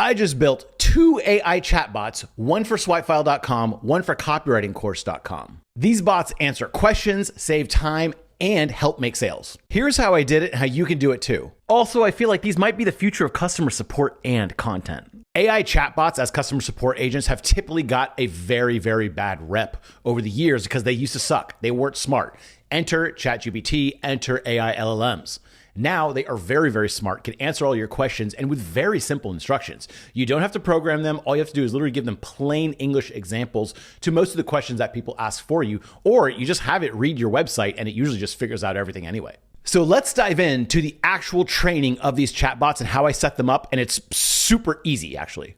I just built 2 AI chatbots, one for swipefile.com, one for copywritingcourse.com. These bots answer questions, save time, and help make sales. Here's how I did it and how you can do it too. Also, I feel like these might be the future of customer support and content. AI chatbots as customer support agents have typically got a very, very bad rep over the years because they used to suck. They weren't smart. Enter ChatGPT, enter AI LLMs. Now they are very, very smart, can answer all your questions, and with very simple instructions. You don't have to program them. All you have to do is literally give them plain English examples to most of the questions that people ask for you, or you just have it read your website and it usually just figures out everything anyway. So let's dive into the actual training of these chatbots and how I set them up, and it's super easy actually.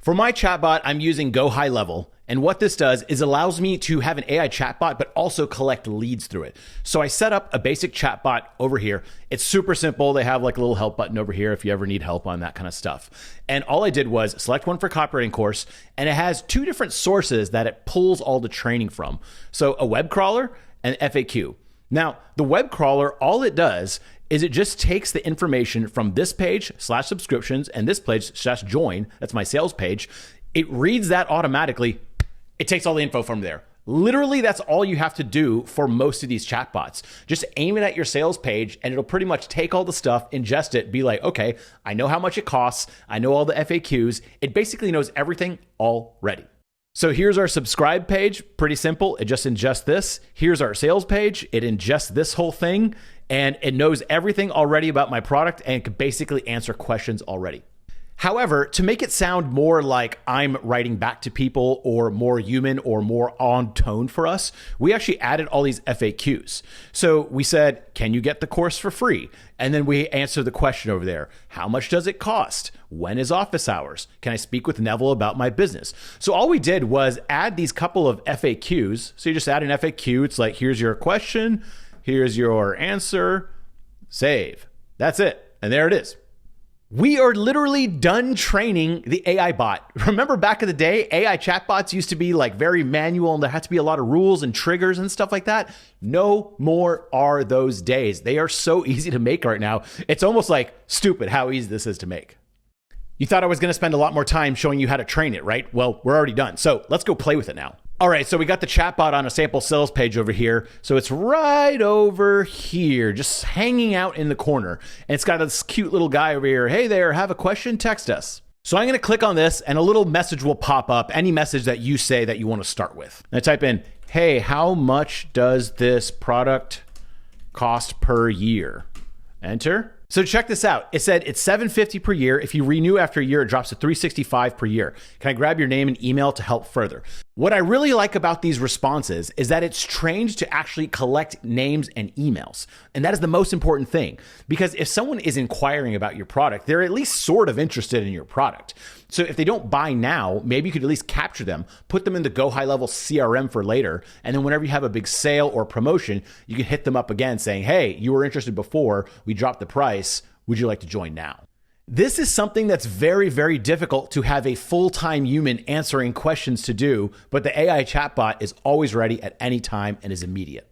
For my chatbot, I'm using Go High Level. And what this does is allows me to have an AI chatbot, but also collect leads through it. So I set up a basic chatbot over here. It's super simple. They have like a little help button over here if you ever need help on that kind of stuff. And all I did was select one for copywriting course, and it has 2 different sources that it pulls all the training from. So a web crawler and FAQ. Now, the web crawler, all it does is it just takes the information from this page /subscriptions and this page /join, that's my sales page. It reads that automatically. It takes all the info from there. Literally, that's all you have to do for most of these chatbots. Just aim it at your sales page and it'll pretty much take all the stuff, ingest it, be like, okay, I know how much it costs. I know all the FAQs. It basically knows everything already. So here's our subscribe page. Pretty simple. It just ingests this. Here's our sales page. It ingests this whole thing and it knows everything already about my product and can basically answer questions already. However, to make it sound more like I'm writing back to people or more human or more on tone for us, we actually added all these FAQs. So we said, can you get the course for free? And then we answer the question over there. How much does it cost? When is office hours? Can I speak with Neville about my business? So all we did was add these couple of FAQs. So you just add an FAQ. It's like, here's your question. Here's your answer. Save. That's it. And there it is. We are literally done training the AI bot. Remember back in the day, AI chatbots used to be like very manual and there had to be a lot of rules and triggers and stuff like that. No more are those days. They are so easy to make right now. It's almost like stupid how easy this is to make. You thought I was going to spend a lot more time showing you how to train it, right? Well, we're already done. So let's go play with it now. All right, so we got the chatbot on a sample sales page over here. So it's right over here, just hanging out in the corner. And it's got this cute little guy over here. Hey there, have a question? Text us. So I'm going to click on this and a little message will pop up, any message that you say that you want to start with. And I type in, hey, how much does this product cost per year? Enter. So check this out. It said it's $750 per year. If you renew after a year, it drops to $365 per year. Can I grab your name and email to help further? What I really like about these responses is that it's trained to actually collect names and emails. And that is the most important thing, because if someone is inquiring about your product, they're at least sort of interested in your product. So if they don't buy now, maybe you could at least capture them, put them in the Go High Level CRM for later. And then whenever you have a big sale or promotion, you can hit them up again saying, hey, you were interested before, we dropped the price. Would you like to join now? This is something that's very, very difficult to have a full-time human answering questions to do, but the AI chatbot is always ready at any time and is immediate.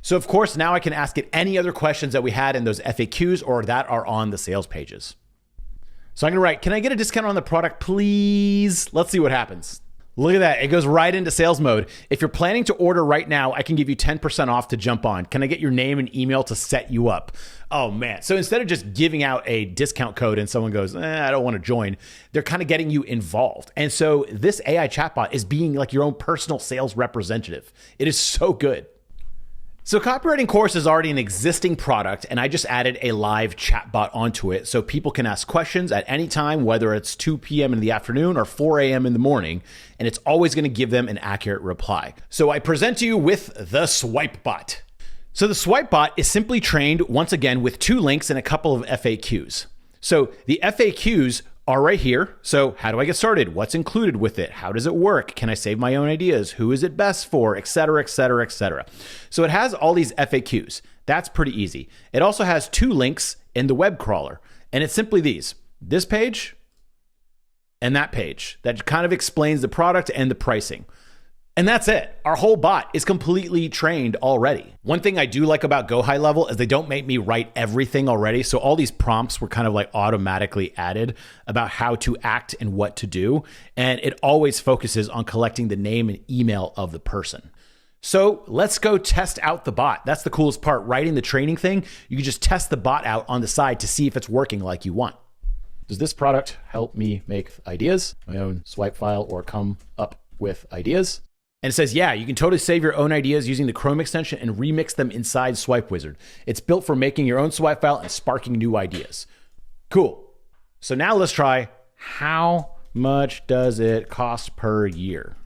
So of course, now I can ask it any other questions that we had in those FAQs or that are on the sales pages. So I'm gonna write, can I get a discount on the product, please? Let's see what happens. Look at that, it goes right into sales mode. If you're planning to order right now, I can give you 10% off to jump on. Can I get your name and email to set you up? Oh man, so instead of just giving out a discount code and someone goes, I don't wanna join, they're kind of getting you involved. And so this AI chatbot is being like your own personal sales representative. It is so good. So Copywriting Course is already an existing product, and I just added a live chatbot onto it so people can ask questions at any time, whether it's 2 p.m. in the afternoon or 4 a.m. in the morning, and it's always going to give them an accurate reply. So I present to you with the Swipebot. So the Swipebot is simply trained, once again, with 2 links and a couple of FAQs. So the FAQs are right here. So how do I get started? What's included with it? How does it work? Can I save my own ideas? Who is it best for? Et cetera, et cetera, et cetera. So it has all these FAQs. That's pretty easy. It also has 2 links in the web crawler. And it's simply these, this page and that page that kind of explains the product and the pricing. And that's it. Our whole bot is completely trained already. One thing I do like about Go High Level is they don't make me write everything already. So all these prompts were kind of like automatically added about how to act and what to do. And it always focuses on collecting the name and email of the person. So let's go test out the bot. That's the coolest part. Writing the training thing, you can just test the bot out on the side to see if it's working like you want. Does this product help me make ideas, my own swipe file, or come up with ideas? And it says, yeah, you can totally save your own ideas using the Chrome extension and remix them inside Swipe Wizard. It's built for making your own swipe file and sparking new ideas. Cool. So now let's try, how much does it cost per year?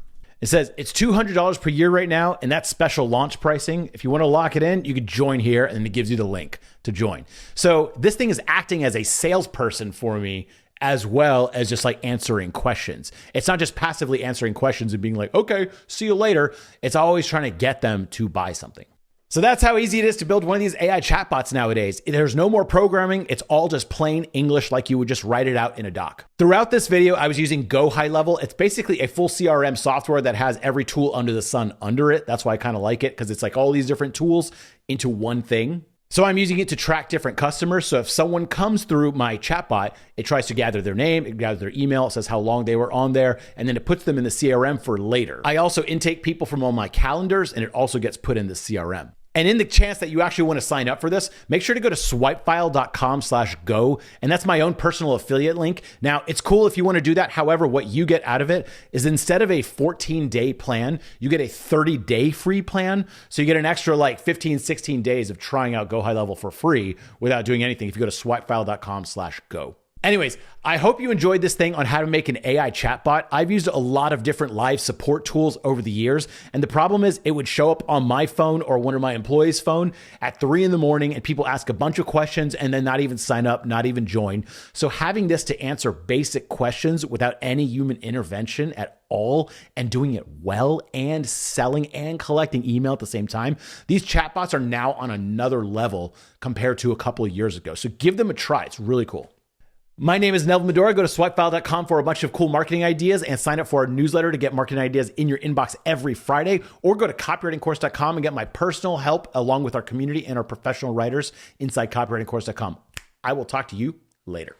It says it's $200 per year right now, and that's special launch pricing. If you want to lock it in, you could join here, and it gives you the link to join. So this thing is acting as a salesperson for me, as well as just like answering questions. It's not just passively answering questions and being like, okay, see you later. It's always trying to get them to buy something. So that's how easy it is to build one of these AI chatbots nowadays. There's no more programming. It's all just plain English like you would just write it out in a doc. Throughout this video, I was using Go High Level. It's basically a full CRM software that has every tool under the sun under it. That's why I kind of like it, because it's like all these different tools into one thing. So I'm using it to track different customers. So if someone comes through my chatbot, it tries to gather their name, it gathers their email, it says how long they were on there, and then it puts them in the CRM for later. I also intake people from all my calendars, and it also gets put in the CRM. And in the chance that you actually want to sign up for this, make sure to go to swipefile.com/go. And that's my own personal affiliate link. Now, it's cool if you want to do that. However, what you get out of it is instead of a 14-day plan, you get a 30-day free plan. So you get an extra like 15, 16 days of trying out Go High Level for free without doing anything if you go to swipefile.com/go. Anyways, I hope you enjoyed this thing on how to make an AI chatbot. I've used a lot of different live support tools over the years. And the problem is it would show up on my phone or one of my employees' phone at 3 a.m. and people ask a bunch of questions and then not even sign up, not even join. So having this to answer basic questions without any human intervention at all and doing it well and selling and collecting email at the same time, these chatbots are now on another level compared to a couple of years ago. So give them a try. It's really cool. My name is Neville Medora. Go to swipefile.com for a bunch of cool marketing ideas and sign up for our newsletter to get marketing ideas in your inbox every Friday, or go to copywritingcourse.com and get my personal help along with our community and our professional writers inside copywritingcourse.com. I will talk to you later.